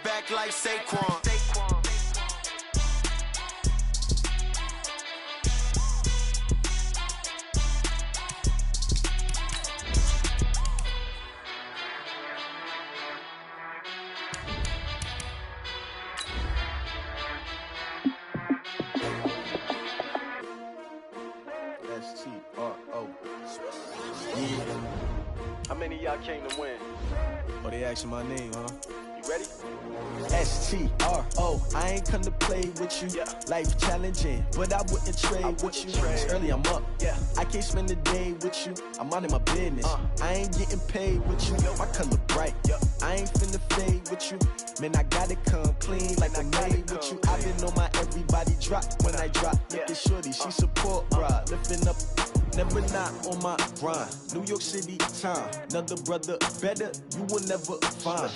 back like Saquon. How many of y'all came to win? Oh, they asking my name, huh? You ready? S-T-R-O, I ain't come to play with you. Life challenging, but I wouldn't trade with you. It's early, I'm up. I can't spend the day with you. I'm out of my business. I ain't getting paid with you. My color bright. I ain't finna fade with you. Man, I gotta come clean like I made with you. I've been on my everybody drop when I drop. Look at shorty, she support, bro. Lifting up. Never not on my grind. New York City time. Another brother better, you will never find.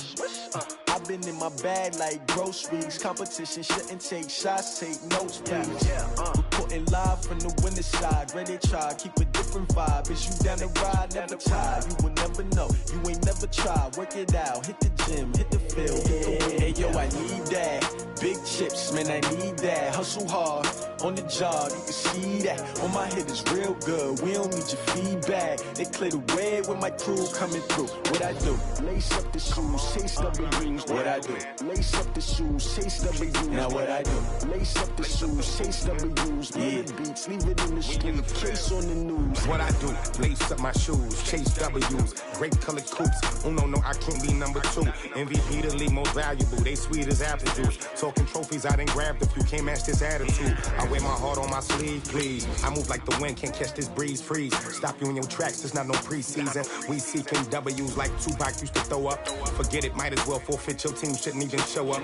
I've been in my bag like groceries. Competition shouldn't take shots, take notes, please. Reporting live from the winter side. Ready to try, keep a different vibe. Is you down the ride, never tired. You will never know, you ain't never tried. Work it out, hit the gym, hit the field, hit the wheel. Hey yo, I need that. Big chips, man, I need that. Hustle hard, on the job, you can see that. On my head is real good, we don't need your feedback. They clear the way with my crew coming through. What I do? Lace up the shoes, chase W's. What I do? Lace up the shoes, chase W's. Now what I do? Lace up the shoes, chase W's. Beats, leave it in the street, case on the news. What I do? Lace up my shoes, chase W's. Great colored coops. Oh no, I can't be number 2. MVP the league most valuable. They sweet as apple juice. Talking trophies, I done grabbed a few. Can't match this attitude. I wear my heart on my sleeve, please. I move like the wind, can't catch this breeze. Freeze. Stop you in your tracks. There's not no preseason. We seeking W's like Tupac used to throw up. Forget it, might as well forfeit. Your team shouldn't even show up.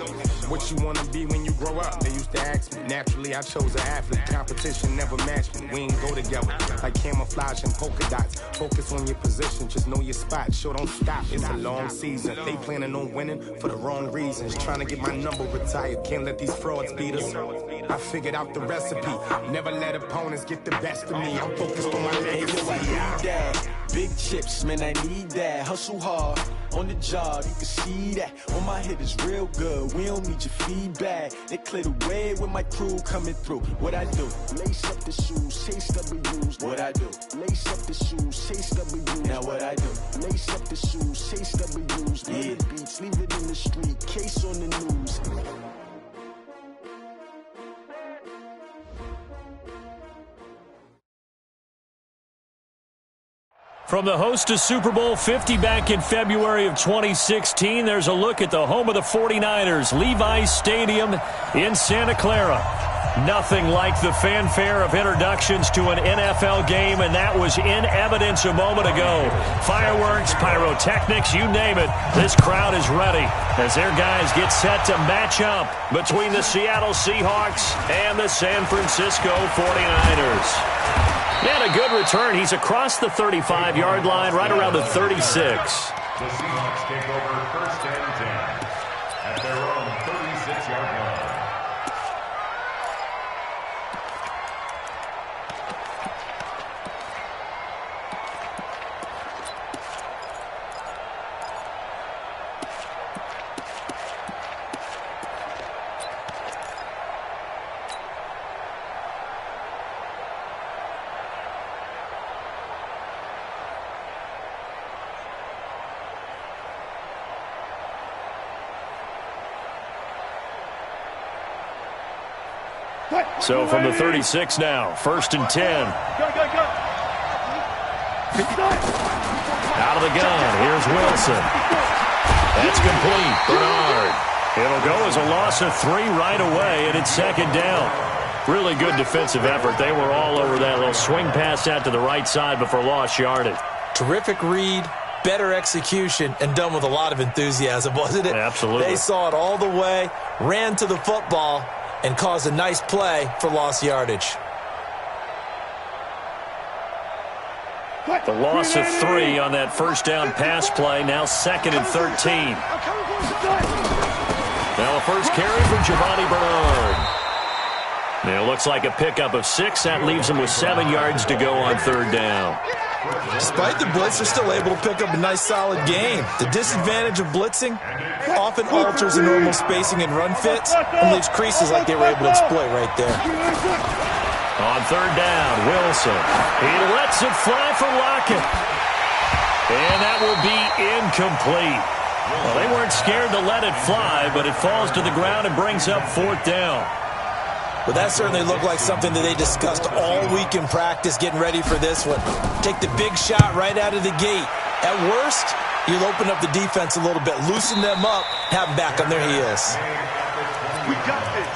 What you wanna be when you grow up? They used to ask me. Naturally, I chose an athlete. Competition never matched me. We ain't go together like camouflage and polka dots. Focus on your position, just know your spot. Sure, don't stop. It's a long season. They planning on winning for the wrong reasons. Trying to get my number retired. Can't let these frauds beat us. I figured out the recipe. Never let opponents get the best of me. I'm focused on my legacy. I need that. Big chips, man, I need that. Hustle hard, on the job, you can see that. On my head is real good, we don't need your feedback. They clear the way with my crew coming through. What I do? Lace up the shoes, chase W's. What I do? Lace up the shoes, chase W's. Now what I do? Lace up the shoes, chase W's. Beats, leave it in the street, case on the news. From the host of Super Bowl 50 back in February of 2016, there's a look at the home of the 49ers, Levi's Stadium in Santa Clara. Nothing like the fanfare of introductions to an NFL game, and that was in evidence a moment ago. Fireworks, pyrotechnics, you name it. This crowd is ready as their guys get set to match up between the Seattle Seahawks and the San Francisco 49ers. And a good return. He's across the 35-yard line, right around the 36. The Seahawks take over first and 10 at their own 36-yard line. So from the 36 now, first and 10. Out of the gun, here's Wilson. That's complete, Bernard. It'll go as a loss of 3 right away, and it's second down. Really good defensive effort. They were all over that little swing pass out to the right side before lost yardage. Terrific read, better execution, and done with a lot of enthusiasm, wasn't it? Absolutely. They saw it all the way, ran to the football, and caused a nice play for lost yardage. The loss of 3 on that first down pass play, now second and 13. Now a first carry from Giovanni Bernard. Now it looks like a pickup of 6. That leaves him with 7 yards to go on third down. Despite the blitz, they're still able to pick up a nice, solid gain. The disadvantage of blitzing often alters the normal spacing and run fits and leaves creases like they were able to exploit right there. On third down, Wilson. He lets it fly for Lockett. And that will be incomplete. Well, they weren't scared to let it fly, but it falls to the ground and brings up fourth down. Well, that certainly looked like something that they discussed all week in practice getting ready for this one. Take the big shot right out of the gate. At worst, you'll open up the defense a little bit, loosen them up, have them back on their heels. We got this.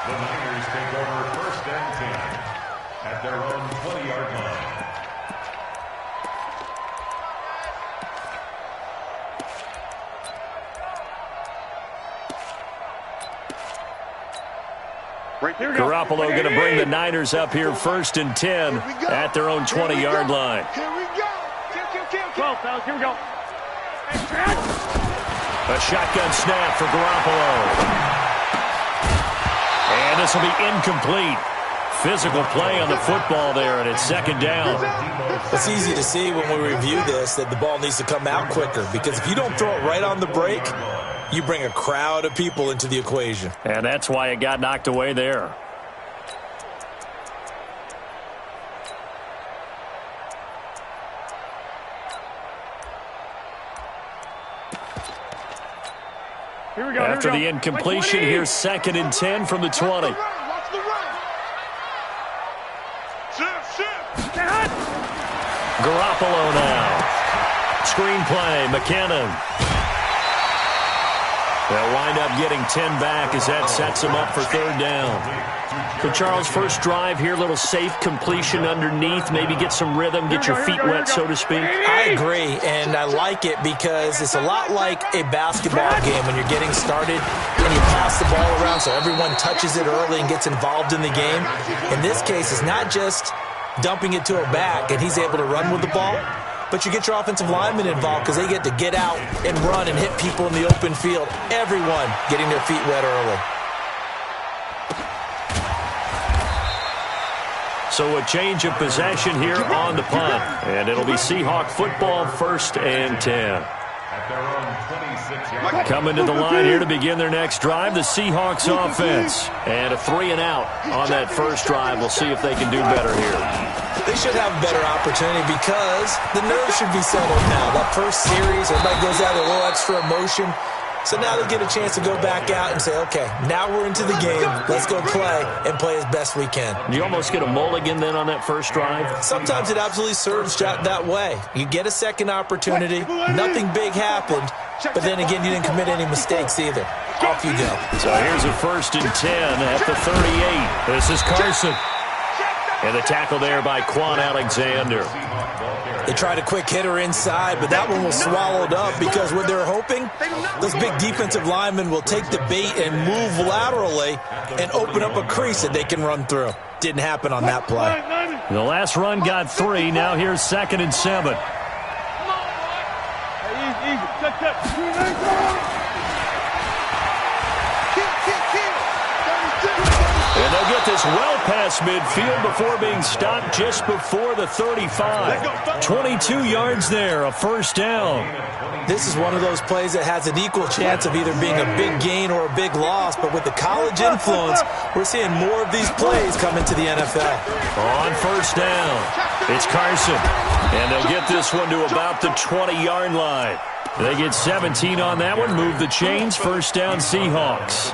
The Niners take over first and 10 at their own 20-yard line. Garoppolo going to bring the Niners up here first and 10 at their own 20-yard line. Here we go. Kill, fellas. Here we go. A shotgun snap for Garoppolo. And this will be incomplete. Physical play on the football there, and it's second down. It's easy to see when we review this that the ball needs to come out quicker, because if you don't throw it right on the break, you bring a crowd of people into the equation. And that's why it got knocked away there. Here we go. After the incompletion, here's second and 10 from the 20. Watch the run. Shift. Garoppolo now. Screenplay, McKinnon. They'll wind up getting 10 back as that sets them up for third down. So, Charles, first drive here, little safe completion underneath, maybe get some rhythm, get your feet wet, so to speak. I agree, and I like it because it's a lot like a basketball game when you're getting started and you pass the ball around so everyone touches it early and gets involved in the game. In this case, it's not just dumping it to a back and he's able to run with the ball, but you get your offensive linemen involved because they get to get out and run and hit people in the open field. Everyone getting their feet wet early. So a change of possession here on the punt. And it'll be Seahawk football, first and 10. Coming to the line here to begin their next drive, the Seahawks offense. And a 3-and-out on that first drive. We'll see if they can do better here. They should have a better opportunity because the nerves should be settled now. That first series, everybody goes out with a little extra emotion. So now they get a chance to go back out and say, okay, now we're into the game. Let's go play and play as best we can. You almost get a mulligan then on that first drive? Sometimes it absolutely serves that way. You get a second opportunity. Nothing big happened. But then again, you didn't commit any mistakes either. Off you go. So here's a first and 10 at the 38. This is Carson. And the tackle there by Quan Alexander. They tried a quick hitter inside, but that one was swallowed up because what they're hoping, those big defensive linemen will take the bait and move laterally and open up a crease that they can run through. Didn't happen on that play. The last run got 3. Now here's second and 7. And they'll get this well past midfield before being stopped just before the 35. 22 yards there, a first down. This is one of those plays that has an equal chance of either being a big gain or a big loss, but with the college influence, we're seeing more of these plays come into the NFL. On first down, it's Carson. And they'll get this one to about the 20-yard line. They get 17 on that one, move the chains, first down Seahawks.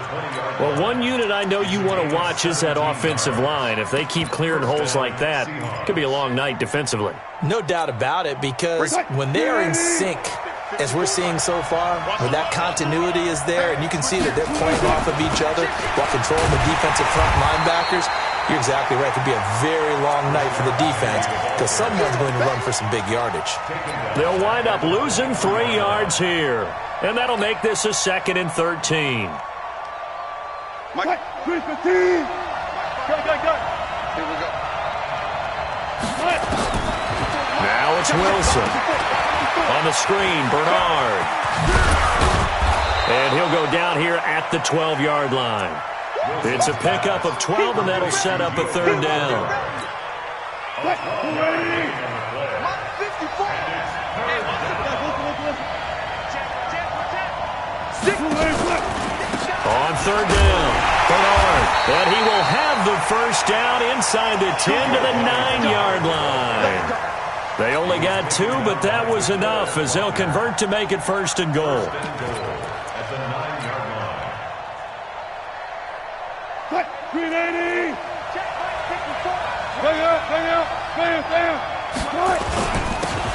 Well, one unit I know you want to watch is that offensive line. If they keep clearing holes like that, it could be a long night defensively. No doubt about it, because when they are in sync, as we're seeing so far, where that continuity is there, and you can see that they're playing off of each other while controlling the defensive front linebackers, you're exactly right. It could be a very long night for the defense because someone's going to run for some big yardage. They'll wind up losing 3 yards here, and that'll make this a second and 13. Mike, 15. Go. Here we go. Now it's Wilson. On the screen, Bernard. And he'll go down here at the 12-yard line. It's a pickup of 12, and that'll set up a third down. on third down. Bernard. And he will have the first down inside the 10 to the 9-yard line. They only got 2, but that was enough as they'll convert to make it first and goal. At the 9-yard line. 380. Bang out.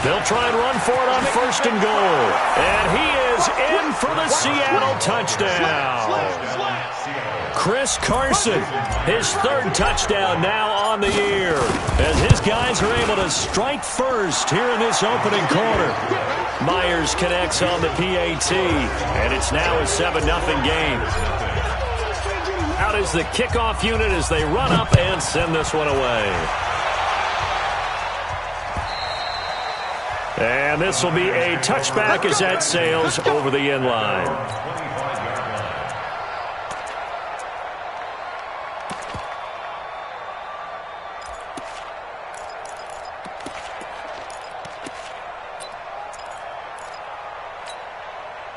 They'll try and run for it on first and goal. And he is in for the Seattle touchdown. Chris Carson, his 3rd touchdown now on the year, as his guys are able to strike first here in this opening quarter. Myers connects on the PAT, and it's now a 7-0 game. Out is the kickoff unit as they run up and send this one away. And this will be a touchback as that sails over the end line.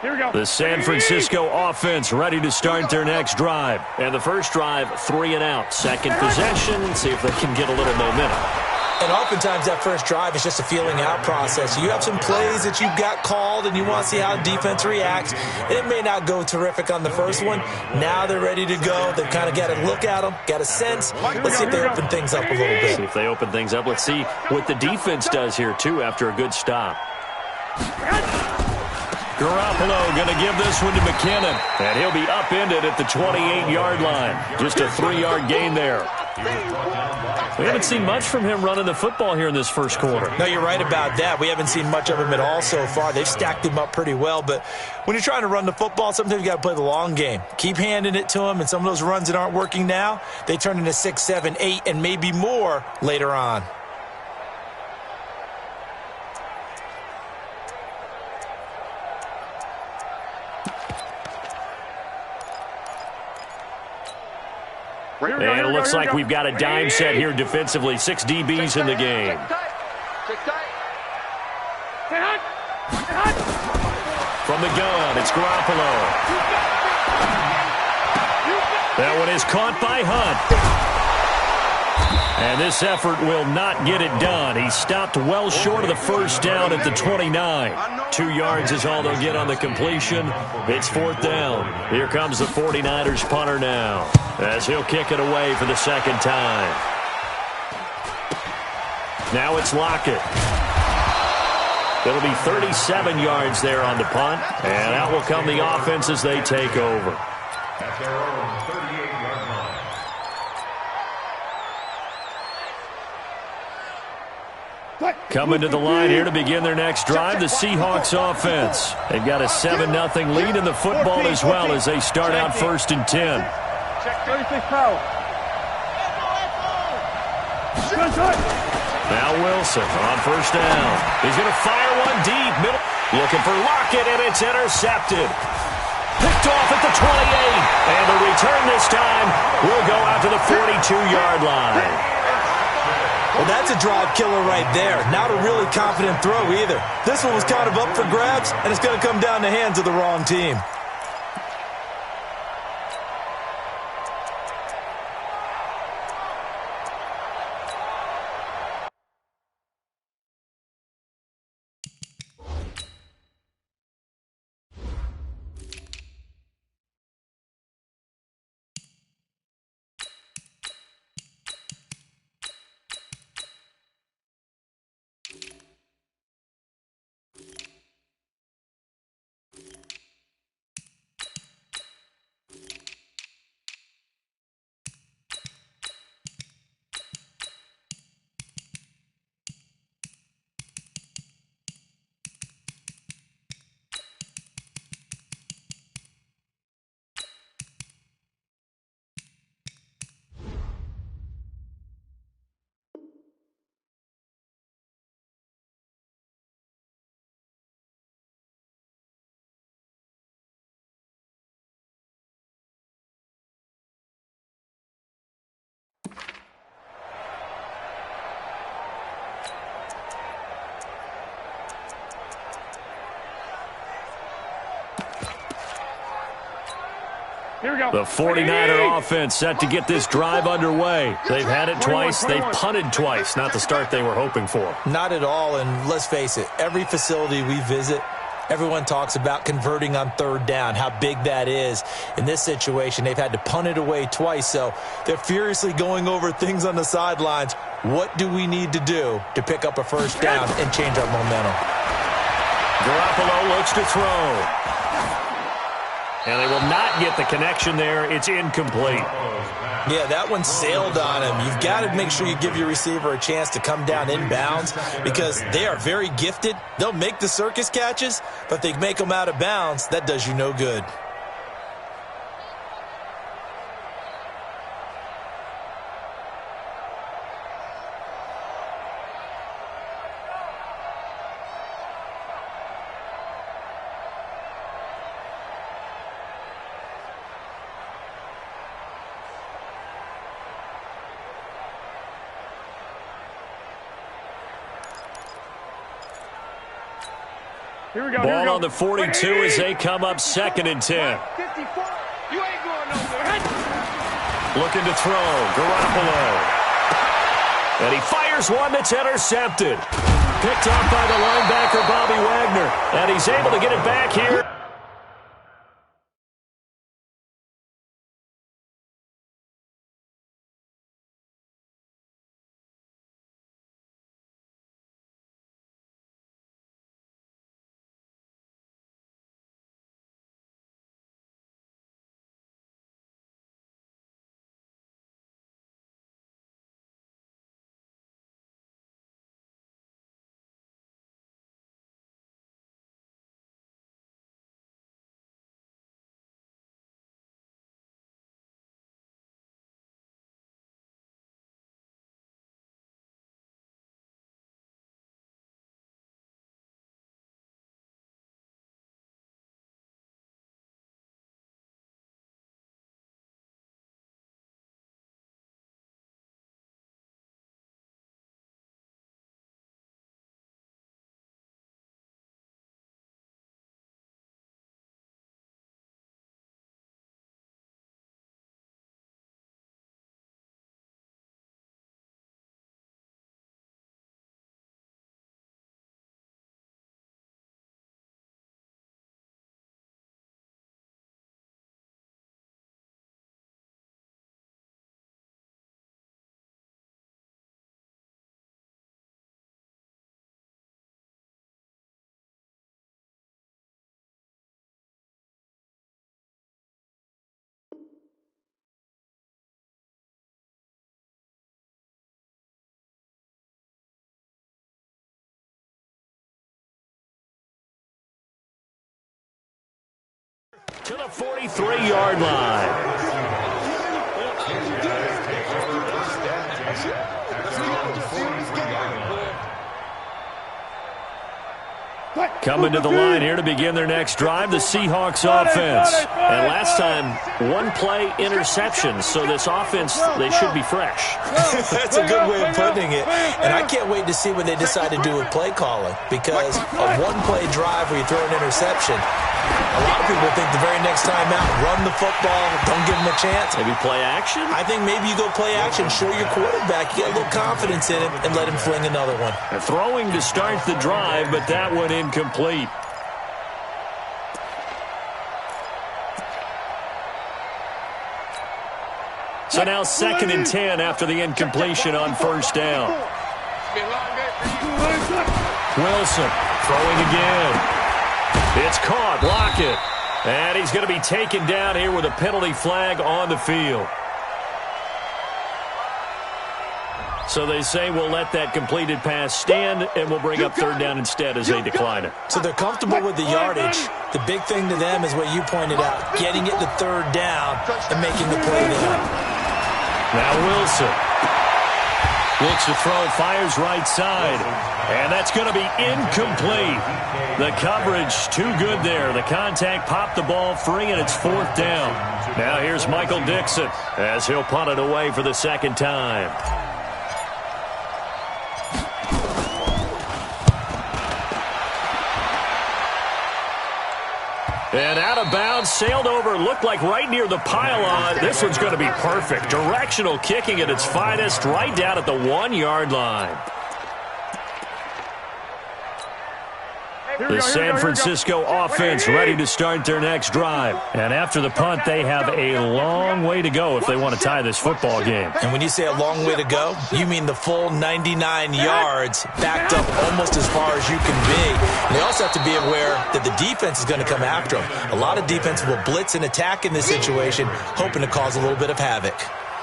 Here we go. The San Francisco offense ready to start their next drive. And the first drive, 3 and out. Second possession, see if they can get a little momentum. And oftentimes that first drive is just a feeling out process. You have some plays that you've got called and you want to see how defense reacts. It may not go terrific on the first one. Now they're ready to go. They've kind of got to look at them, got a sense. Let's see if they open things up a little bit. See if they open things up. Let's see what the defense does here, too, after a good stop. Garoppolo going to give this one to McKinnon, and he'll be upended at the 28-yard line. Just a 3-yard gain there. We haven't seen much from him running the football here in this first quarter. No, you're right about that. We haven't seen much of him at all so far. They've stacked him up pretty well, but when you're trying to run the football, sometimes you got to play the long game. Keep handing it to him, and some of those runs that aren't working now, they turn into 6, 7, 8, and maybe more later on. And it looks like we've got a dime set here defensively. 6 DBs in the game. From the gun, it's Garoppolo. That one is caught by Hunt. And this effort will not get it done. He stopped well short of the first down at the 29. 2 yards is all they'll get on the completion. It's 4th down. Here comes the 49ers punter now, as he'll kick it away for the second time. Now it's Lockett. It'll be 37 yards there on the punt, and out will come the offense as they take over. At their own 38-yard line. Coming to the line here to begin their next drive, the Seahawks offense. They've got a 7-0 lead in the football as well as they start out 1st and 10. Check 36 power. Now Wilson on first down. He's going to fire one deep. Middle. Looking for Lockett, and it's intercepted. Picked off at the 28. And the return this time will go out to the 42-yard line. Well, that's a drive killer right there. Not a really confident throw either. This one was kind of up for grabs, and it's going to come down the hands of the wrong team. Here we go. The 49er offense set to get this drive underway. They've had it twice. They've punted twice. Not the start they were hoping for. Not at all, and let's face it, every facility we visit, everyone talks about converting on third down, how big that is. In this situation, they've had to punt it away twice, so they're furiously going over things on the sidelines. What do we need to do to pick up a first down and change our momentum? Garoppolo looks to throw. And they will not get the connection there. It's incomplete. Yeah, that one sailed on him. You've got to make sure you give your receiver a chance to come down inbounds because they are very gifted. They'll make the circus catches, but they make them out of bounds. That does you no good. Here we go. Ball on the 42 as they come up 2nd and 10. 54. You ain't going nowhere. Looking to throw. Garoppolo. And he fires one that's intercepted. Picked off by the linebacker, Bobby Wagner. And he's able to get it back here. To the 43-yard line. Coming to the line here to begin their next drive, the Seahawks offense. And last time, one-play interception, so this offense, they should be fresh. That's a good way of putting it. And I can't wait to see what they decide to do with play calling because a one-play drive where you throw an interception, a lot of people think the very next time out, run the football, don't give them a chance. Maybe play action? I think maybe you go play action, show your quarterback, you get a little confidence in him, and let him fling another one. Throwing to start the drive, but that one incomplete. So now 2nd and 10 after the incompletion on first down. Wilson throwing again. It's caught. Block it. And he's going to be taken down here with a penalty flag on the field. So they say we'll let that completed pass stand, and we'll bring up third down instead as they decline it. So they're comfortable with the yardage. The big thing to them is what you pointed out, getting it to third down and making the play there. Now Wilson looks to throw, fires right side, and that's going to be incomplete. The coverage too good there. The contact popped the ball free, and it's 4th down. Now here's Michael Dixon as he'll punt it away for the second time. And out of of bounds, sailed over, looked like right near the pylon. This one's going to be perfect. Directional kicking at its finest, right down at the 1-yard line. The San Francisco offense ready to start their next drive. And after the punt, they have a long way to go if they want to tie this football game. And when you say a long way to go, you mean the full 99 yards backed up almost as far as you can be. And they also have to be aware that the defense is going to come after them. A lot of defense will blitz and attack in this situation, hoping to cause a little bit of havoc.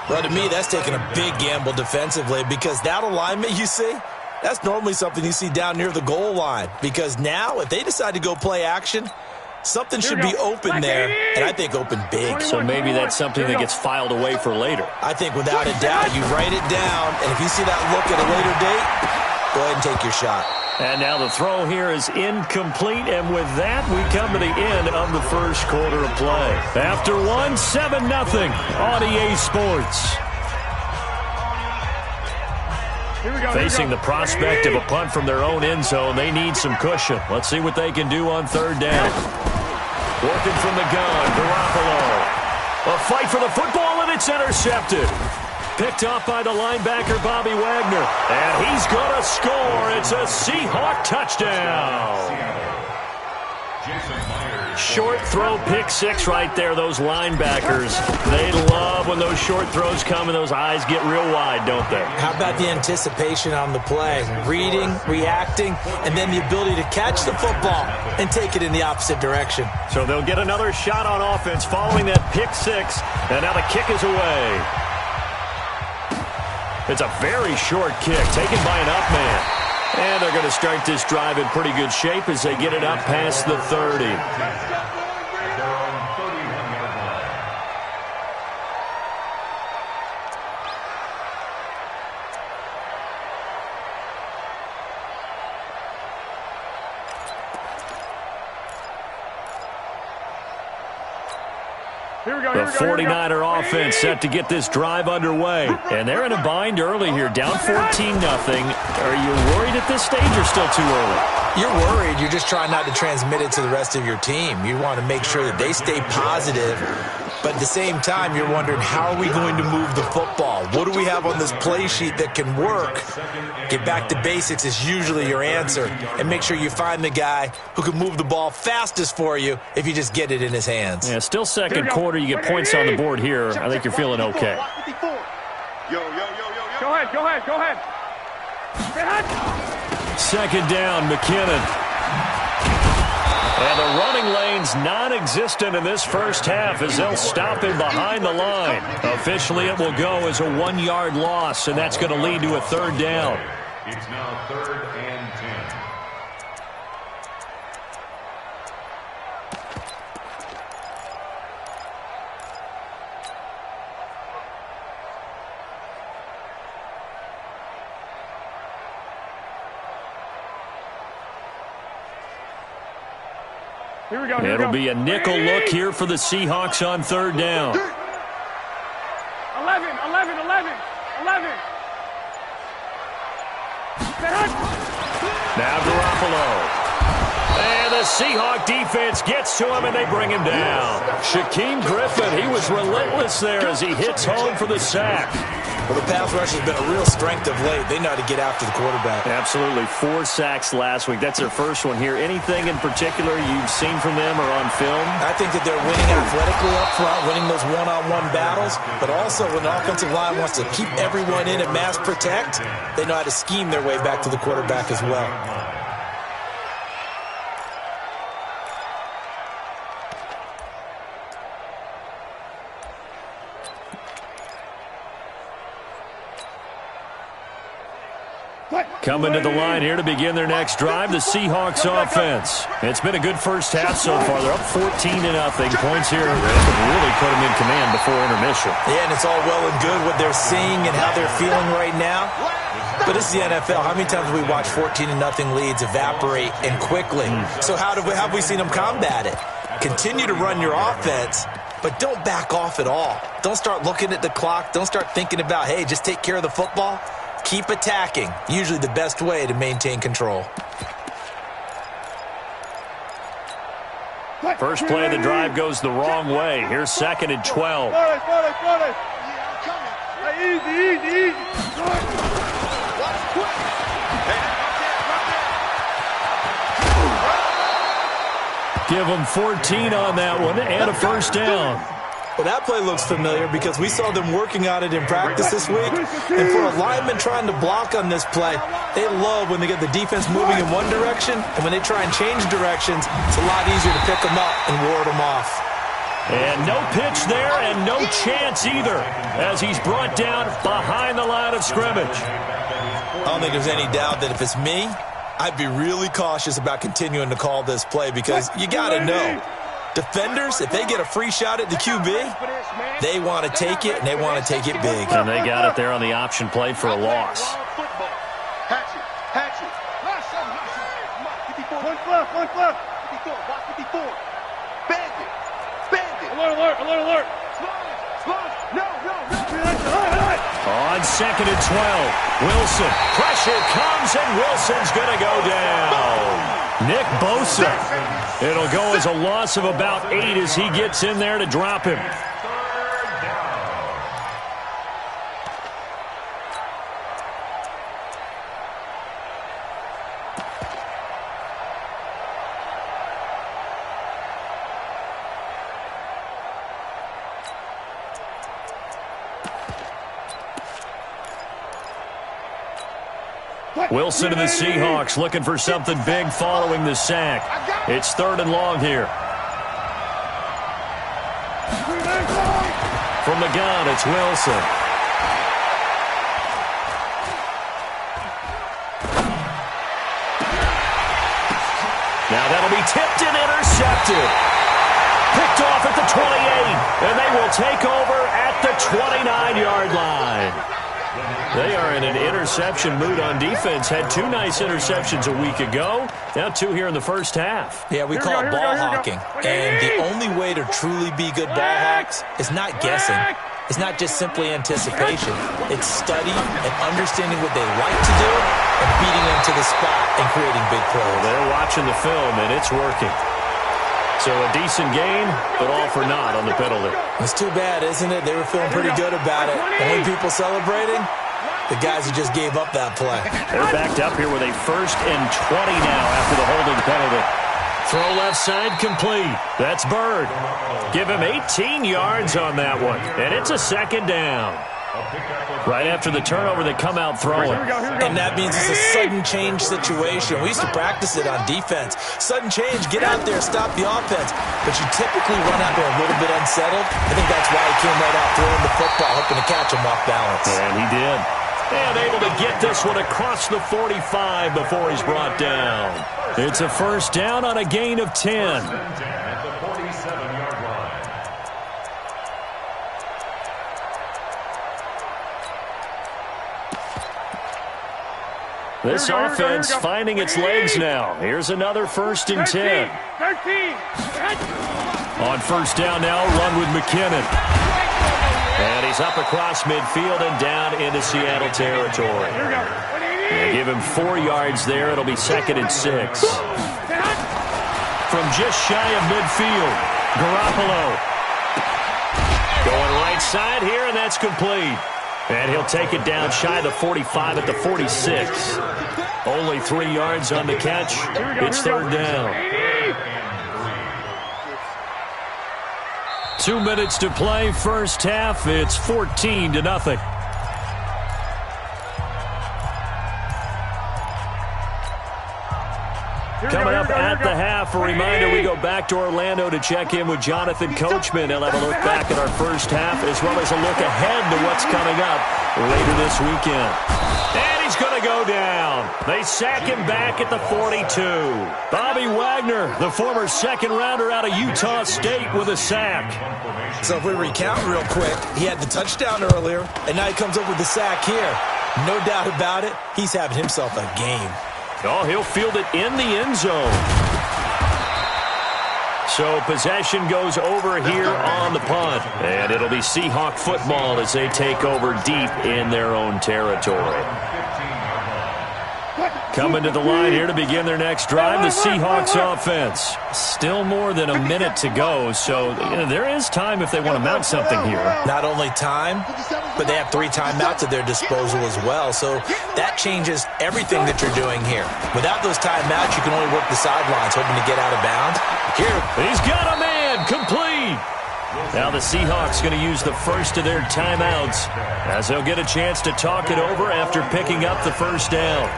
Well, to me, that's taking a big gamble defensively because that alignment you see, that's normally something you see down near the goal line because now if they decide to go play action, something should be open there, and I think open big. So maybe that's something that gets filed away for later. I think without a doubt, you write it down, and if you see that look at a later date, go ahead and take your shot. And now the throw here is incomplete, and with that, we come to the end of the first quarter of play. After one, 7-0 on EA Sports. Facing the prospect of a punt from their own end zone, they need some cushion. Let's see what they can do on third down. Working from the gun, Garoppolo. A fight for the football, and it's intercepted. Picked off by the linebacker, Bobby Wagner. And he's going to score. It's a Seahawk touchdown. Short throw, pick six right there, those linebackers. They love when those short throws come and those eyes get real wide, don't they? How about the anticipation on the play? Reading, reacting, and then the ability to catch the football and take it in the opposite direction. So they'll get another shot on offense following that pick six, and now the kick is away. It's a very short kick taken by an up man. And they're going to start this drive in pretty good shape as they get it up past the 30. The 49er offense set to get this drive underway. And they're in a bind early here, down 14-0. Are you worried at this stage or still too early? You're worried. You're just trying not to transmit it to the rest of your team. You want to make sure that they stay positive. But at the same time, you're wondering, how are we going to move the football? What do we have on this play sheet that can work? Get back to basics is usually your answer. And make sure you find the guy who can move the ball fastest for you if you just get it in his hands. Yeah, still second quarter. You get points on the board here. I think you're feeling okay. Go ahead. Second down, McKinnon. And the running lane's non-existent in this first half as they'll stop him behind the line. Officially, it will go as a 1-yard loss, and that's going to lead to a third down. It's now 3rd and 10. It'll be a nickel look here for the Seahawks on third down. 11. Now Garoppolo. And the Seahawk defense gets to him, and they bring him down. Shaquem Griffin, he was relentless there as he hits home for the sack. Well, the pass rush has been a real strength of late. They know how to get after the quarterback. Absolutely. 4 sacks last week. That's their first one here. Anything in particular you've seen from them or on film? I think that they're winning athletically up front, winning those one-on-one battles, but also when the offensive line wants to keep everyone in and mass protect, they know how to scheme their way back to the quarterback as well. Coming to the line here to begin their next drive, the Seahawks offense. It's been a good first half so far. They're up 14-0. Points here that could really put them in command before intermission. Yeah, and it's all well and good what they're seeing and how they're feeling right now. But it's the NFL. How many times have we watched 14-0 leads evaporate and quickly? So how have we seen them combat it? Continue to run your offense, but don't back off at all. Don't start looking at the clock. Don't start thinking about, hey, just take care of the football. Keep attacking. Usually the best way to maintain control. First play of the drive goes the wrong way. Here's 2nd and 12. Easy. Give them 14 on that one and a first down. Well, that play looks familiar because we saw them working on it in practice this week. And for a lineman trying to block on this play, they love when they get the defense moving in one direction, and when they try and change directions, it's a lot easier to pick them up and ward them off. And no pitch there and no chance either as he's brought down behind the line of scrimmage. I don't think there's any doubt that if it's me, I'd be really cautious about continuing to call this play because you got to know, defenders, if they get a free shot at the QB, they want to take it, and they want to take it big. And they got it there on the option play for a loss. Hatch it. 1 left. 54. Bandit. Alert. No. On 2nd and 12, Wilson. Pressure comes, and Wilson's going to go down. Nick Bosa. It'll go as a loss of about 8 as he gets in there to drop him. Wilson and the Seahawks looking for something big following the sack. It's 3rd and long here. From the gun, it's Wilson. Now that'll be tipped and intercepted. Picked off at the 28, and they will take over at the 29-yard line. They are in an interception mood on defense. Had 2 nice interceptions a week ago. Now 2 here in the first half. Yeah, we call it ball hawking. And the only way to truly be good ball hawks is not guessing. It's not just simply anticipation. It's study and understanding what they like to do and beating them to the spot and creating big plays. They're watching the film, and it's working. So a decent game, but all for naught on the penalty. It's too bad, isn't it? They were feeling pretty good about it. Only people celebrating, the guys who just gave up that play. They're backed up here with a 1st and 20 now after the holding penalty. Throw left side complete. That's Bird. Give him 18 yards on that one, and it's a 2nd down. Right after the turnover, they come out throwing. And that means it's a sudden change situation. We used to practice it on defense. Sudden change, get out there, stop the offense. But you typically run out there a little bit unsettled. I think that's why he came right out throwing the football, hoping to catch him off balance. And he did. And able to get this one across the 45 before he's brought down. It's a 1st down on a gain of 10. At the 47-yard line. This offense finding its legs now. Here's another 1st and 10. 13. On 1st down now, run with McKinnon. And he's up across midfield and down into Seattle territory. They give him 4 yards there. It'll be 2nd and 6. From just shy of midfield, Garoppolo. Going right side here, and that's complete. And he'll take it down shy of the 45 at the 46. Only 3 yards on the catch. It's 3rd down. 2 minutes to play, first half. It's 14-0. Coming up at the half, a reminder, we go back to Orlando to check in with Jonathan Coachman. He'll have a look back at our first half as well as a look ahead to what's coming up later this weekend. And he's going to go down. They sack him back at the 42. Bobby Wagner, the former second-rounder out of Utah State, with a sack. So if we recount real quick, he had the touchdown earlier, and now he comes up with the sack here. No doubt about it, he's having himself a game. Oh, he'll field it in the end zone. So possession goes over here on the punt. And it'll be Seahawk football as they take over deep in their own territory. Coming to the line here to begin their next drive, the Seahawks offense. Still more than a minute to go, so there is time if they want to mount something here. Not only time, but they have 3 timeouts at their disposal as well, so that changes everything that you're doing here. Without those timeouts, you can only work the sidelines, hoping to get out of bounds. Here, he's got a man, complete. Now the Seahawks going to use the first of their timeouts as they'll get a chance to talk it over after picking up the first down.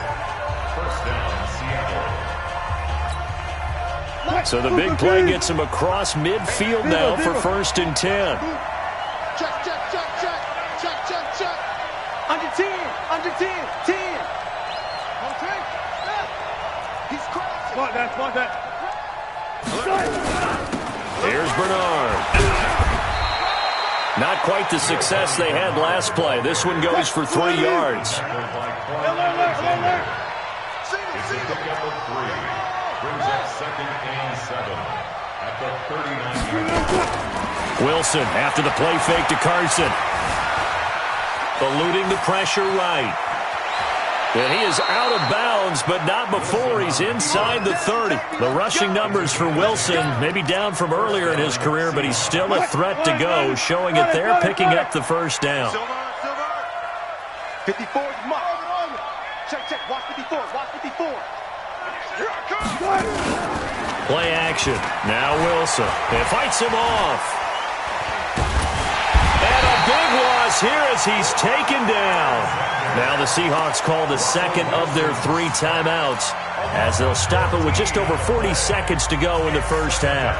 So the big play gets him across midfield now for 1st and 10. Check. Under 10. Under 10. 10. Okay. He's crossing. Smart that. Here's Bernard. Not quite the success they had last play. This one goes for 3 yards. Alert. It's a pickup of 3. Brings up 2nd and 7 at the 39-yard line. Wilson after the play fake to Carson. Eluding the pressure right. And he is out of bounds, but not before he's inside the 30. The rushing numbers for Wilson may be down from earlier in his career, but he's still a threat to go, showing it there, picking up the first down. 54 is marked. Check. Watch 54. Here I come. Play action. Now Wilson. It fights him off. And a big loss here as he's taken down. Now the Seahawks call the second of their 3 timeouts as they'll stop it with just over 40 seconds to go in the first half.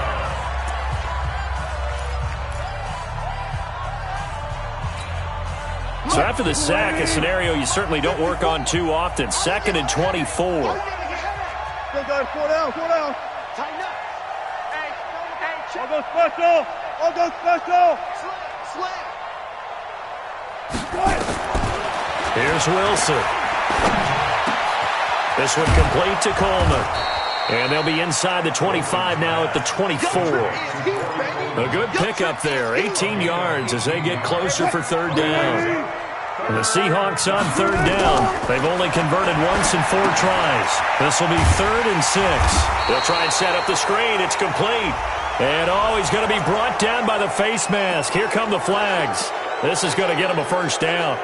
So after the sack, a scenario you certainly don't work on too often. 2nd and 24. Go, guys. 4 down. Tighten up. Hey, check. I'll go special. Slam. Here's Wilson. This one complete to Coleman. And they'll be inside the 25 now at the 24. A good pickup there. 18 yards as they get closer for 3rd down. And the Seahawks on 3rd down. They've only converted once in 4 tries. This will be 3rd and 6. They'll try and set up the screen. It's complete. And he's going to be brought down by the face mask. Here come the flags. This is going to get him a first down.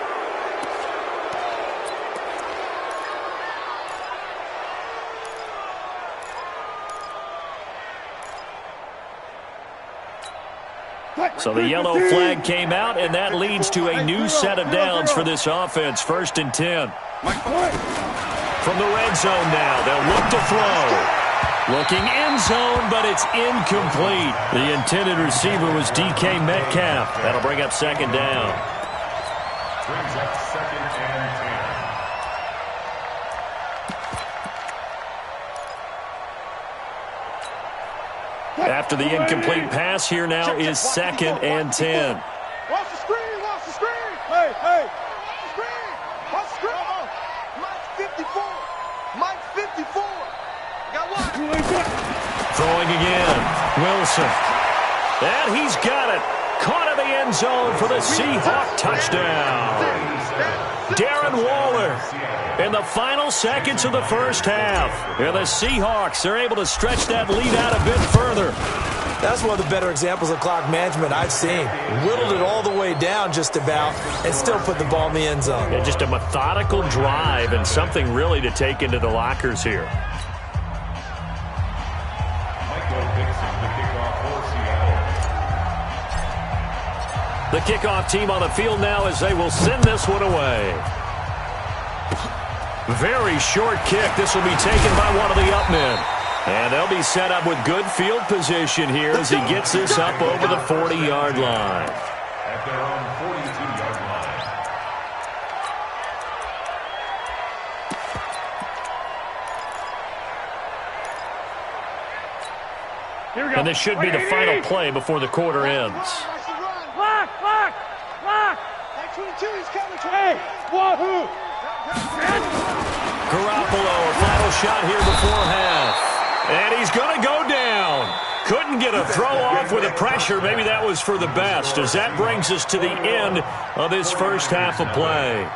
So the yellow flag came out, and that leads to a new set of downs for this offense. 1st and 10. From the red zone now, they'll look to throw. Looking end zone, but it's incomplete. The intended receiver was DK Metcalf. That'll bring up 2nd down. Brings up 2nd and 10. After the incomplete pass, here now is 2nd and 10. Watch the screen. Hey. Watch the screen. Mike 54. Got one. Throwing again. Wilson. And he's got it. Caught in the end zone for the Seahawk touchdown. Darren Waller in the final seconds of the first half. And the Seahawks are able to stretch that lead out a bit further. that's one of the better examples of clock management I've seen. Whittled it all the way down just about and still put the ball in the end zone. Yeah, just a methodical drive and something really to take into the lockers here. The kickoff team on the field now as they will send this one away. Very short kick. This will be taken by one of the up men. And they'll be set up with good field position here as he gets this up over the 40-yard line. At their own 42-yard line. Here we go. And this should be the final play before the quarter ends. Lock! 22, he's coming. Hey, wahoo! Garoppolo, a final shot here before half. And he's going to go down. Couldn't get a throw off with the pressure. Maybe that was for the best, as that brings us to the end of this first half of play.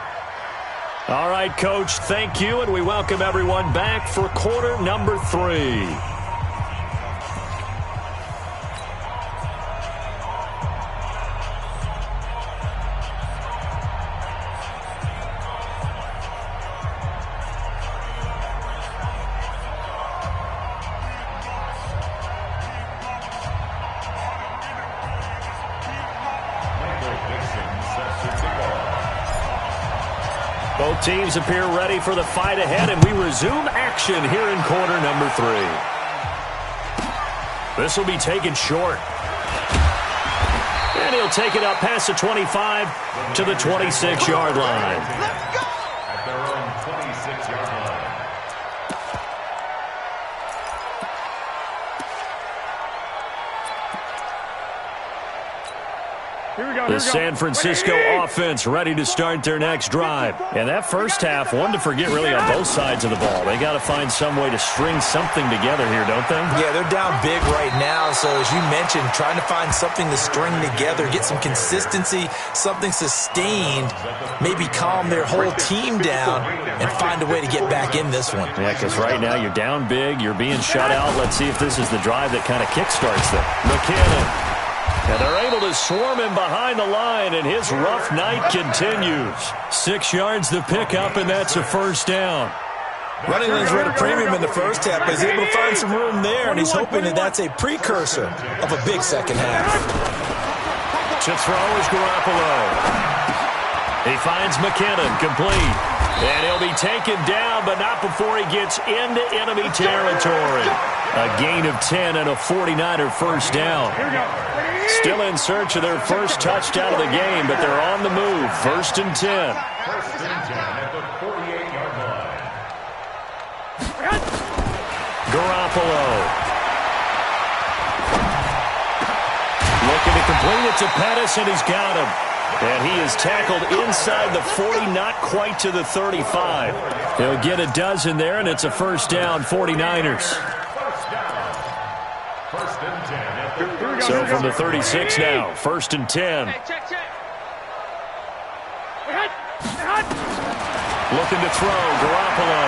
All right, Coach, thank you, and we welcome everyone back for quarter number 3. Both teams appear ready for the fight ahead, and we resume action here in quarter number 3. This will be taken short. And he'll take it up past the 25 to the 26-yard line. At their own 26-yard line. The San Francisco offense ready to start their next drive. And that first half, one to forget really on both sides of the ball. They got to find some way to string something together here, don't they? Yeah, they're down big right now. So as you mentioned, trying to find something to string together, get some consistency, something sustained, maybe calm their whole team down and find a way to get back in this one. Yeah, because right now you're down big, you're being shut out. Let's see if this is the drive that kind of kickstarts them. McKinnon. And they're able to swarm him behind the line, and his rough night continues. 6 yards the pickup, and that's a first down. Running lanes were at a premium in the first half, but he's able to find some room there, and he's hoping that that's a precursor of a big second half. To throw is Garoppolo. He finds McKinnon, complete. And he'll be taken down, but not before he gets into enemy territory. A gain of 10 and a 49er first down. Still in search of their first touchdown of the game, but they're on the move. First and 10. First and 10 at the 48-yard line. Garoppolo. Looking to complete it to Pettis, and he's got him. And he is tackled inside the 40, not quite to the 35. He'll get a dozen there, and it's a first down, 49ers. First and 10 at the So from the 36 now, first and 10. Looking to throw, Garoppolo.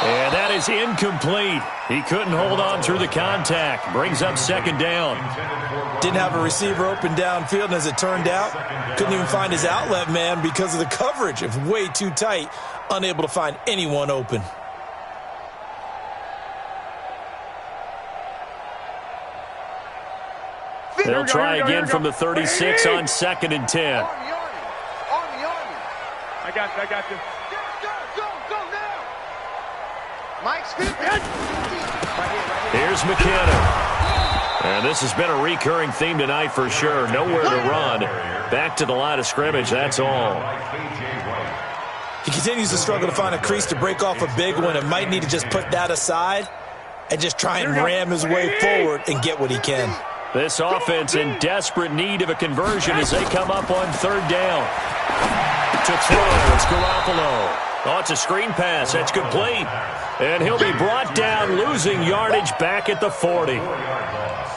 And that is incomplete. He couldn't hold on through the contact. Brings up second down. Didn't have a receiver open downfield, and as it turned out, couldn't even find his outlet man because of the coverage. It was way too tight, unable to find anyone open. They'll try again from the 36 on second and 10. Army. I got you. Go now. Mike, Here's McKinnon. And this has been a recurring theme tonight for sure. Nowhere to run. Back to the line of scrimmage, that's all. He continues to struggle to find a crease to break off a big one and might need to just put that aside and just try and ram his way forward and get what he can. This offense in desperate need of a conversion as they come up on third down. To throw, it's Garoppolo. Oh, it's a screen pass. That's complete. And he'll be brought down, losing yardage back at the 40.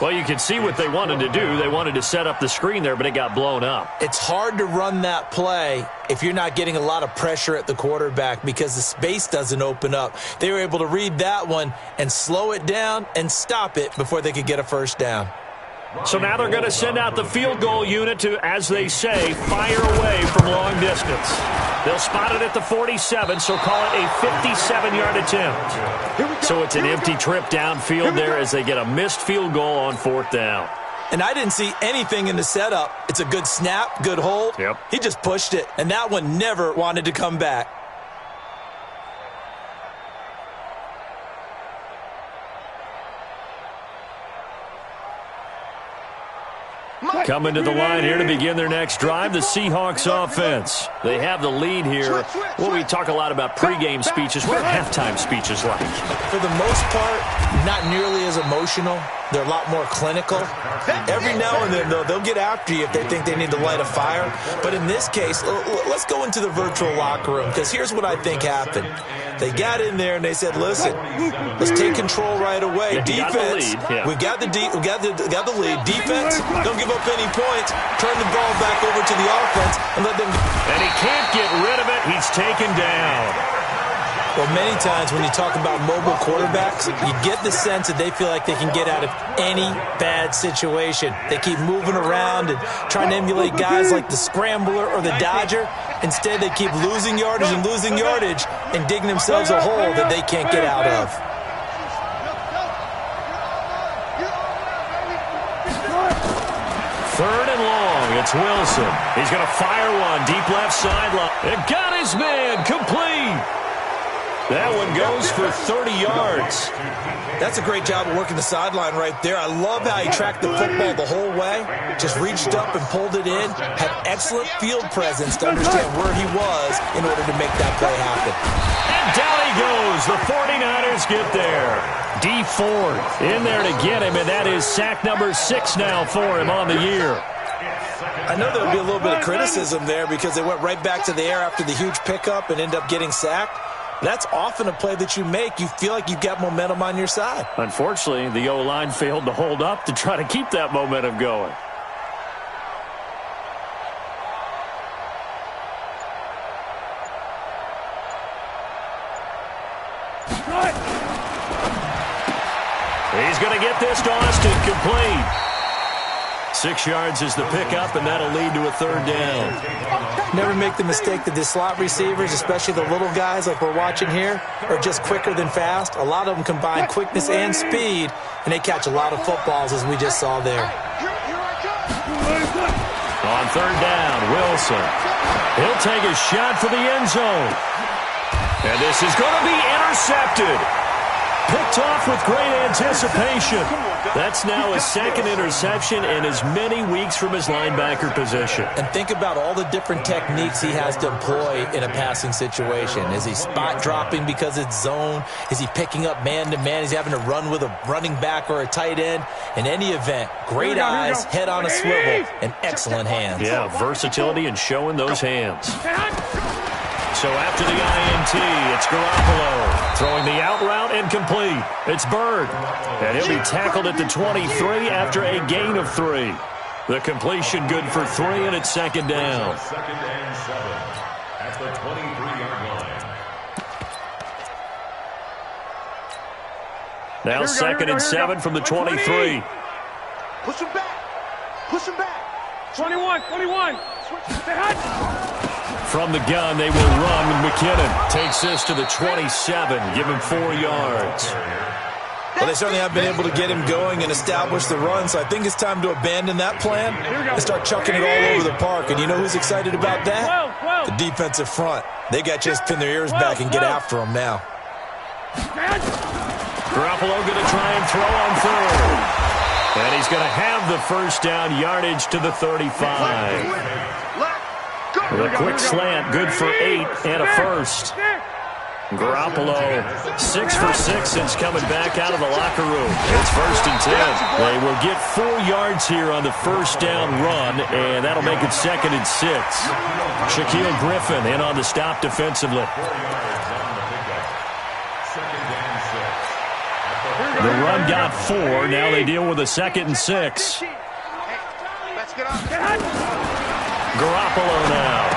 Well, you can see what they wanted to do. They wanted to set up the screen there, but it got blown up. It's hard to run that play if you're not getting a lot of pressure at the quarterback because the space doesn't open up. They were able to read that one and slow it down and stop it before they could get a first down. So now they're going to send out the field goal unit to, as they say, fire away from long distance. They'll spot it at the 47, so call it a 57-yard attempt. So it's an empty trip downfield there as they get a missed field goal on fourth down. And I didn't see anything in the setup. It's a good snap, good hold. Yep. He just pushed it, and that one never wanted to come back. Coming to the line here to begin their next drive, the Seahawks offense. They have the lead here. Well, we talk a lot about pregame speeches. What are halftime speeches like? For the most part, not nearly as emotional. They're a lot more clinical. Every now and then, though, they'll get after you if they think they need to light a fire. But in this case, let's go into the virtual locker room, because here's what I think happened. They got in there and they said, listen, let's take control right away. Defense, we got the lead. Defense, don't give up any points. Turn the ball back over to the offense and let them. And he can't get rid of it. He's taken down. Well, many times when you talk about mobile quarterbacks, you get the sense that they feel like they can get out of any bad situation. They keep moving around and trying to emulate guys like the scrambler or the dodger. Instead, they keep losing yardage and digging themselves a hole that they can't get out of. Third and long. It's Wilson. He's going to fire one deep left sideline. It got his man complete. That one goes for 30 yards. That's a great job of working the sideline right there. I love how he tracked the football the whole way, just reached up and pulled it in, had excellent field presence to understand where he was in order to make that play happen. And down he goes. The 49ers get there. D Ford in there to get him, and that is sack number 6 now for him on the year. I know there would be a little bit of criticism there because they went right back to the air after the huge pickup and end up getting sacked. That's often a play that you make. You feel like you've got momentum on your side. Unfortunately, the O-line failed to hold up to try to keep that momentum going. He's going to get this to Austin complete. 6 yards is the pickup, and that'll lead to a third down. Never make the mistake that the slot receivers, especially the little guys like we're watching here, are just quicker than fast. A lot of them combine quickness and speed, and they catch a lot of footballs, as we just saw there. On third down, Wilson. He'll take a shot for the end zone. And this is going to be intercepted. Picked off with great anticipation. That's now his second interception in as many weeks from his linebacker position. And think about all the different techniques he has to employ in a passing situation. Is he spot dropping because it's zone? Is he picking up man-to-man? Is he having to run with a running back or a tight end? In any event, great eyes, head on a swivel, and excellent hands. Yeah, versatility and showing those hands. So after the INT, it's Garoppolo throwing the out route incomplete. It's Bird, and he'll be tackled at the 23 after a gain of 3. The completion good for 3, and it's second down. Second and 7 at the 23-yard line. Now second and 7 from the 23. Push him back. Push him back. 21. From the gun, they will run. McKinnon takes this to the 27. Give him 4 yards. Well, they certainly have been able to get him going and establish the run, so I think it's time to abandon that plan and start chucking it all over the park. And you know who's excited about that? The defensive front. They got to just pin their ears back and get after him now. Garoppolo going to try and throw on third. And he's going to have the first down, yardage to the 35. With a quick slant, good for 8 and a first. Garoppolo, 6 for 6 since coming back out of the locker room. It's first and 10. They will get 4 yards here on the first down run, and that'll make it second and 6. Shaquille Griffin in on the stop defensively. The run got 4. Now they deal with a second and 6. Garoppolo now.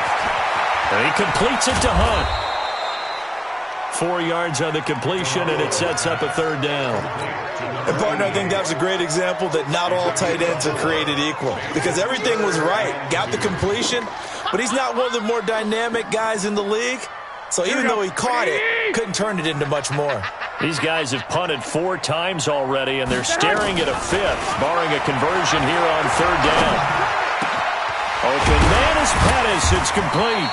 And he completes it to Hunt. 4 yards on the completion, and it sets up a third down. And, partner, I think that's a great example that not all tight ends are created equal. Because everything was right. Got the completion, but he's not one of the more dynamic guys in the league. So even though he caught it, couldn't turn it into much more. These guys have punted 4 times already, and they're staring at a 5th, barring a conversion here on third down. Open man is Pettis. It's complete.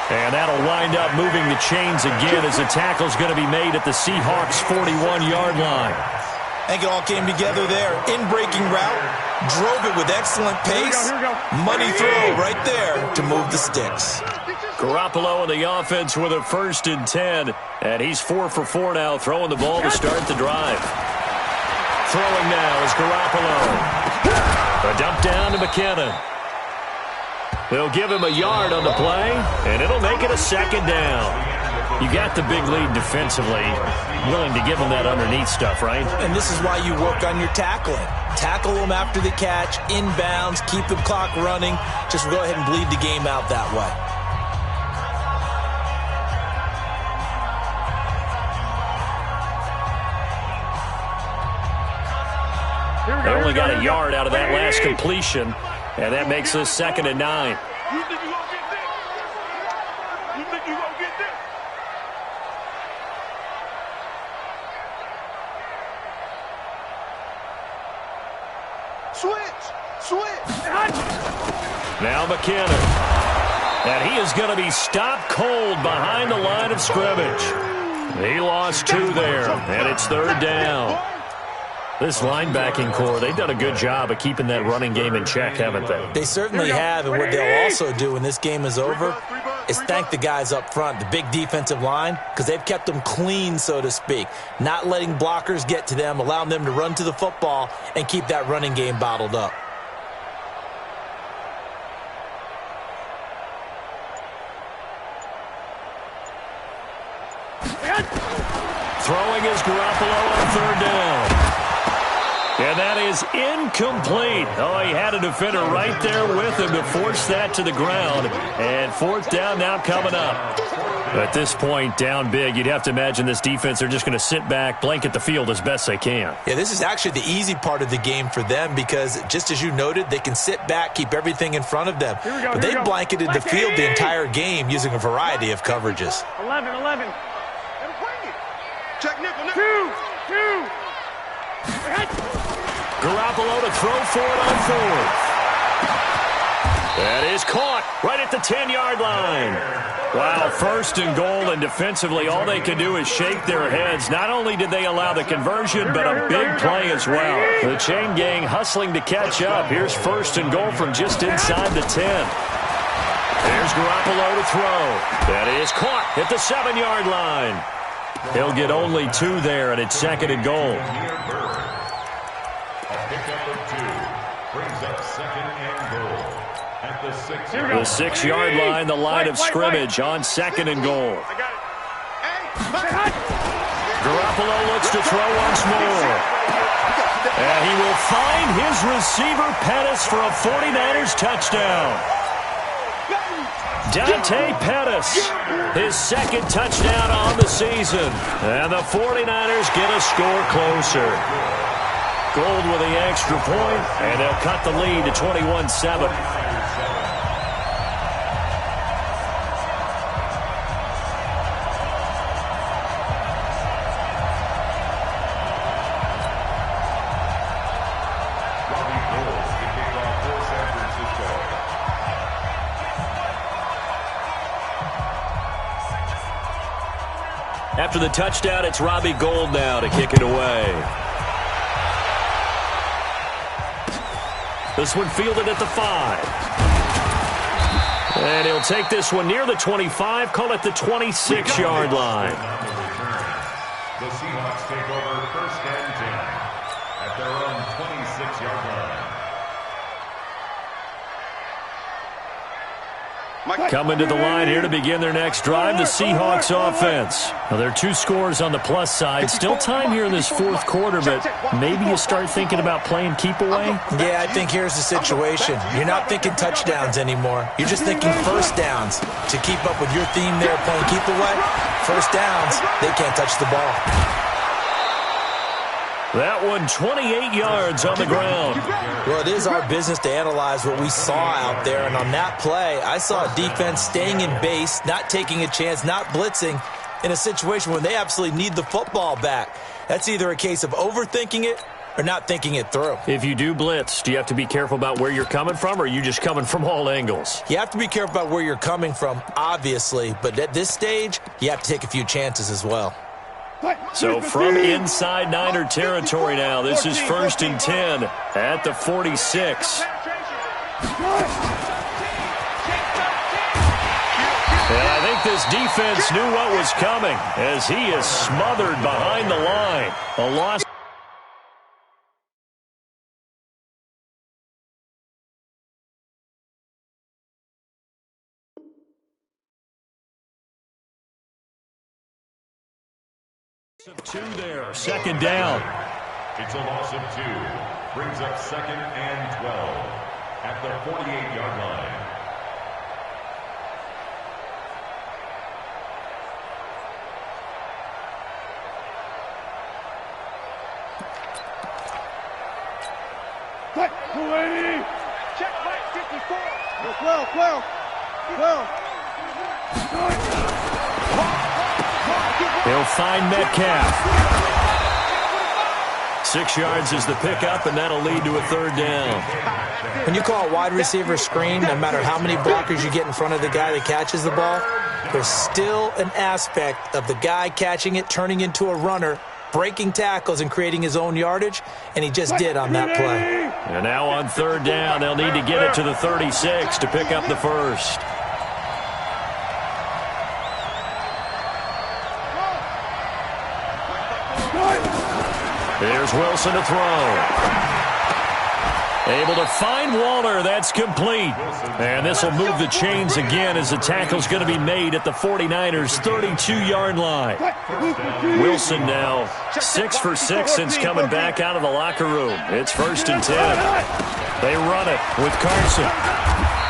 And that'll wind up moving the chains again as the tackle's going to be made at the Seahawks' 41-yard line. I think it all came together there. In-breaking route, drove it with excellent pace. Money throw right there to move the sticks. Garoppolo in the offense with a 1st and 10. And he's 4 for 4 now, throwing the ball to start the drive. Throwing now is Garoppolo. A dump down to McKinnon. They'll give him a yard on the play, and it'll make it a 2nd down. You got the big lead defensively. Willing to give them that underneath stuff, right? And this is why you work on your tackling. Tackle them after the catch, inbounds, keep the clock running. Just go ahead and bleed the game out that way. They only got a yard out of that last completion, and that makes us 2nd and 9. You think you gonna get this? You think you gonna get this? Switch. Now McKinnon. And he is going to be stopped cold behind the line of scrimmage. He lost 2 there, and it's 3rd down. This linebacking core, they've done a good job of keeping that running game in check, haven't they? They certainly have, and what they'll also do when this game is over is thank the guys up front, the big defensive line, because they've kept them clean, so to speak, not letting blockers get to them, allowing them to run to the football and keep that running game bottled up. Throwing is Garoppolo on 3rd down. And that is incomplete. Oh, he had a defender right there with him to force that to the ground. And 4th down now coming up. At this point, down big, you'd have to imagine this defense are just going to sit back, blanket the field as best they can. Yeah, this is actually the easy part of the game for them because, just as you noted, they can sit back, keep everything in front of them. But they've blanketed the field the entire game using a variety of coverages. 11. Check nickel. 2. Garoppolo to throw for it on 4th. That is caught right at the 10-yard line. Wow, 1st and goal, and defensively all they can do is shake their heads. Not only did they allow the conversion, but a big play as well. The chain gang hustling to catch up. Here's 1st and goal from just inside the 10. There's Garoppolo to throw. That is caught at the 7-yard line. He'll get only 2 there, and it's 2nd and goal. The 6-yard line, the line of scrimmage on 2nd and goal. Garoppolo looks to throw once more. And he will find his receiver, Pettis, for a 49ers touchdown. Dante Pettis, his 2nd touchdown on the season. And the 49ers get a score closer. Gold with the extra point, and they'll cut the lead to 21-7. After the touchdown, it's Robbie Gould now to kick it away. This one fielded at the 5. And he'll take this one near the 25, call it the 26-yard line. The Seahawks take over 1st and 10 at their own 26-yard line. Coming to the line here to begin their next drive, the Seahawks offense. Now, there are 2 scores on the plus side. Still time here in this 4th quarter, but maybe you start thinking about playing keep away? Yeah, I think here's the situation. You're not thinking touchdowns anymore. You're just thinking 1st downs. To keep up with your theme there, playing keep away, 1st downs, they can't touch the ball. That one 28 yards on the ground. Well, it is our business to analyze what we saw out there, and on that play, I saw a defense staying in base, not taking a chance, not blitzing, in a situation where they absolutely need the football back. That's either a case of overthinking it or not thinking it through. If you do blitz, do you have to be careful about where you're coming from, or are you just coming from all angles? You have to be careful about where you're coming from, obviously, but at this stage, you have to take a few chances as well. So from inside Niner territory now, this is 1st and 10 at the 46. And this defense knew what was coming as he is smothered behind the line. A loss. Of 2 there, second down. It's a loss of 2. Brings up 2nd and 12 at the 48-yard line. Check, 280. Check back 54. 12. He'll find Metcalf. 6 yards is the pickup, and that'll lead to a third down. When you call a wide receiver screen, no matter how many blockers you get in front of the guy that catches the ball, there's still an aspect of the guy catching it, turning into a runner, breaking tackles and creating his own yardage, and he just did on that play. And now on third down, they'll need to get it to the 36 to pick up the first. Here's Wilson to throw. Able to find Waller. That's complete. And this will move the chains again as the tackle's going to be made at the 49ers' 32-yard line. Wilson now 6 for 6 since coming back out of the locker room. It's 1st and 10. They run it with Carson.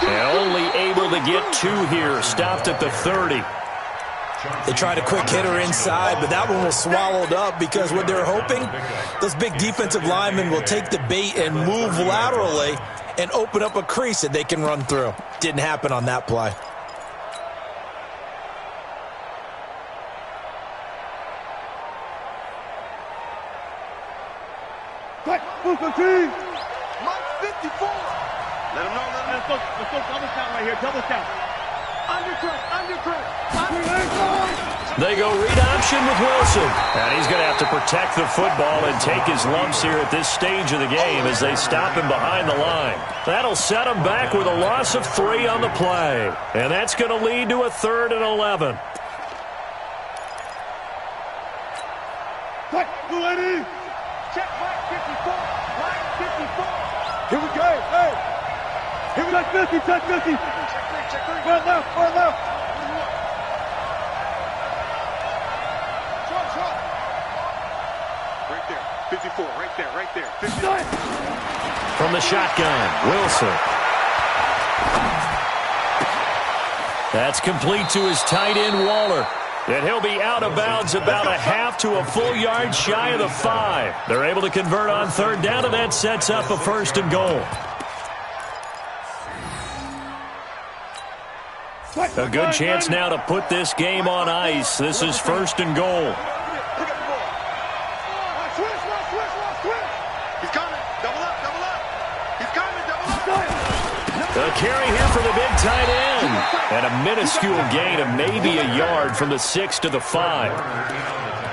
And only able to get 2 here. Stopped at the 30. They tried a quick hitter inside, but that one was swallowed up because what they're hoping, those big defensive linemen will take the bait and move laterally and open up a crease that they can run through. Didn't happen on that play. Mike 54. Let him know. Let's go double count right here. Double count. Undercut. They go read option with Wilson. And he's going to have to protect the football and take his lumps here at this stage of the game as they stop him behind the line. That'll set him back with a loss of 3 on the play. And that's going to lead to a 3rd and 11. Check, 280. Check, Mike 54. Mike 54. Here we go. Hey. Here we go. Check 50. Check 3. Right left. Right there. 54. Right there. 59. From the shotgun, Wilson. That's complete to his tight end, Waller. And he'll be out of bounds about a half to a full yard shy of the 5. They're able to convert on third down, and that sets up a 1st and goal. A good chance now to put this game on ice. This is 1st and goal. He's coming. Double up. He's coming. The carry here for the big tight end. And a minuscule gain of maybe a yard from the 6 to the 5.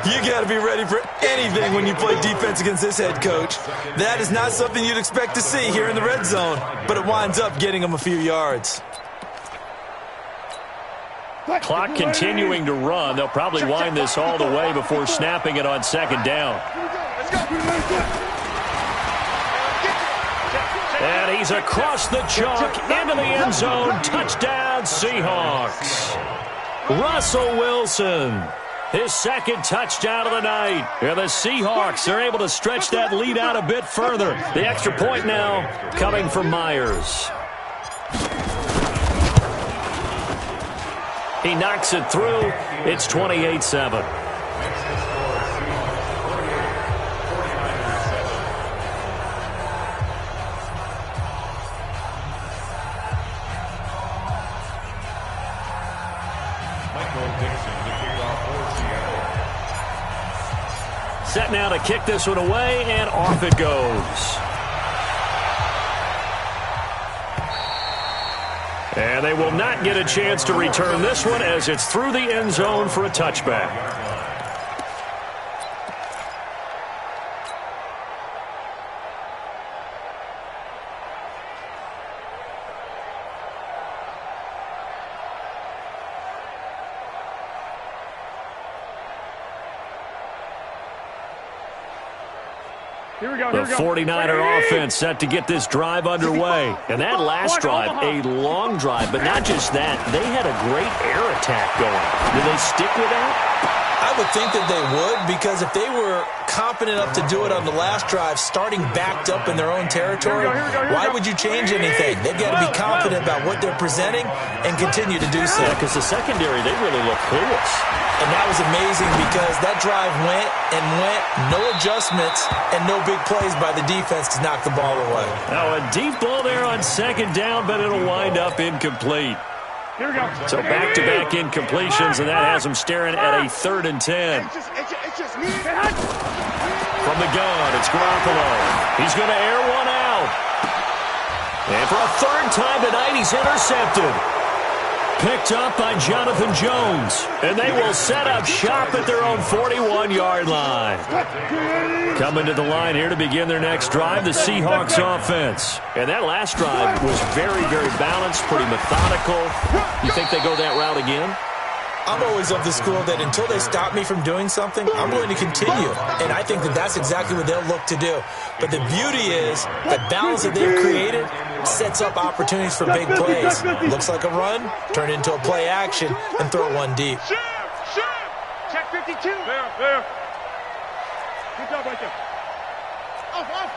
You got to be ready for anything when you play defense against this head coach. That is not something you'd expect to see here in the red zone, but it winds up getting them a few yards. Clock continuing to run. They'll probably wind this all the way before snapping it on 2nd down. And he's across the chalk into the end zone. Touchdown, Seahawks. Russell Wilson, his 2nd touchdown of the night. And the Seahawks are able to stretch that lead out a bit further. The extra point now coming from Myers. He knocks it through. It's 28-7. Set now to kick this one away, and off it goes. And they will not get a chance to return this one as it's through the end zone for a touchback. The 49er offense set to get this drive underway. And that last drive, a long drive, but not just that. They had a great air attack going. Do they stick with that? I would think that they would, because if they were confident enough to do it on the last drive, starting backed up in their own territory, why would you change anything? They've got to be confident about what they're presenting and continue to do so. Yeah, because the secondary, they really look clueless. And that was amazing because that drive went and went, no adjustments, and no big plays by the defense to knock the ball away. Now a deep ball there on second down, but it'll wind up incomplete. Here we go. So back-to-back incompletions, and that has them staring at a 3rd and 10. From the gun, it's Garoppolo. He's going to air one out. And for a 3rd time tonight, he's intercepted. Picked up by Jonathan Jones. And they will set up shop at their own 41-yard line. Coming to the line here to begin their next drive, the Seahawks offense. And that last drive was very, very balanced, pretty methodical. You think they go that route again? I'm always of the school that until they stop me from doing something, I'm going to continue. And I think that that's exactly what they'll look to do. But the beauty is that balance that they've created sets up opportunities for big plays. Looks like a run, turn into a play action, and throw one deep. Check 52. There. Good job right there. Off. One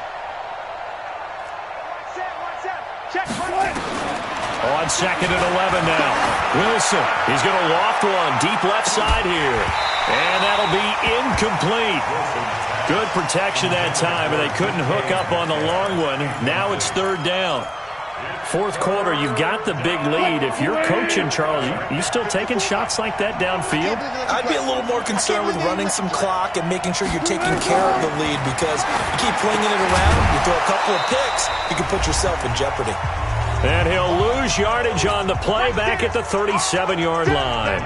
set. Check. On 2nd and 11 now. Wilson, he's going to loft one deep left side here. And that'll be incomplete. Good protection that time, and they couldn't hook up on the long one. Now it's 3rd down. 4th quarter, you've got the big lead. If you're coaching, Charles, you still taking shots like that downfield? I'd be a little more concerned with running some clock and making sure you're taking care of the lead, because you keep flinging it around, you throw a couple of picks, you can put yourself in jeopardy. And he'll lose yardage on the play back at the 37-yard line.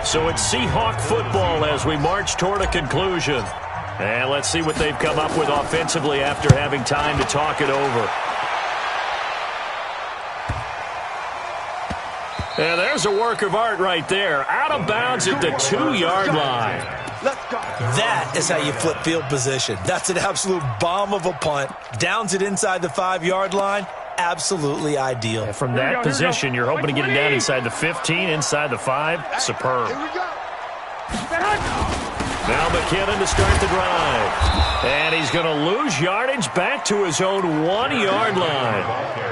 So it's Seahawk football as we march toward a conclusion. And let's see what they've come up with offensively after having time to talk it over. And there's a work of art right there. Out of bounds at the 2-yard line. That is how you flip field position. That's an absolute bomb of a punt. Downs it inside the 5-yard line. Absolutely ideal. From that position, you're hoping to get it down inside the 15, inside the 5. Superb. Now McKinnon to start the drive. And he's going to lose yardage back to his own 1-yard line.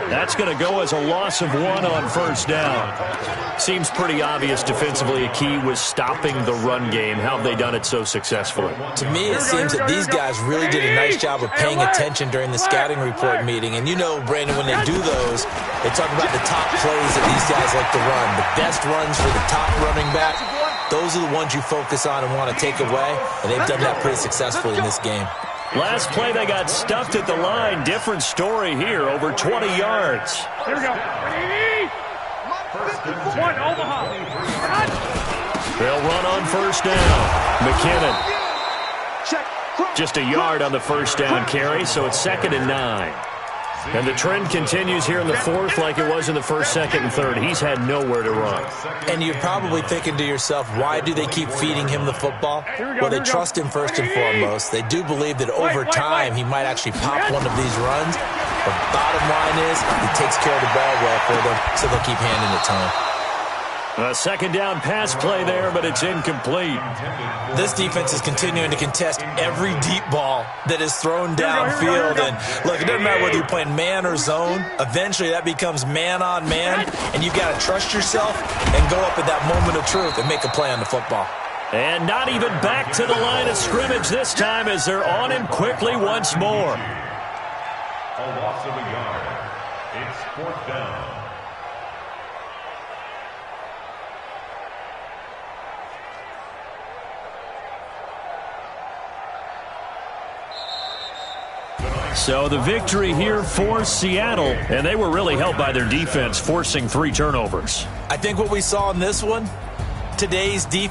That's going to go as a loss of 1 on 1st down. Seems pretty obvious defensively a key was stopping the run game. How have they done it so successfully? To me, it seems that these guys really did a nice job of paying attention during the scouting report meeting. And you know, Brandon, when they do those, they talk about the top plays that these guys like to run. The best runs for the top running back. Those are the ones you focus on and want to take away, and they've done that pretty successfully in this game. Last play, they got stuffed at the line. Different story here, over 20 yards. Here we go. One, Omaha. They'll run on 1st down. McKinnon. Just a yard on the 1st down carry, so it's 2nd and 9. And the trend continues here in the 4th like it was in the 1st, 2nd, and 3rd. He's had nowhere to run. And you're probably thinking to yourself, why do they keep feeding him the football? Well, they trust him first and foremost. They do believe that over time he might actually pop one of these runs. But bottom line is he takes care of the ball well for them, so they'll keep handing it to him. A 2nd down pass play there, but it's incomplete. This defense is continuing to contest every deep ball that is thrown downfield. And look, it doesn't matter whether you're playing man or zone. Eventually that becomes man on man, and you've got to trust yourself and go up at that moment of truth and make a play on the football. And not even back to the line of scrimmage this time as they're on him quickly once more. A loss of a yard. It's 4th down. So the victory here for Seattle, and they were really helped by their defense, forcing 3 turnovers. I think what we saw in this one, today's defense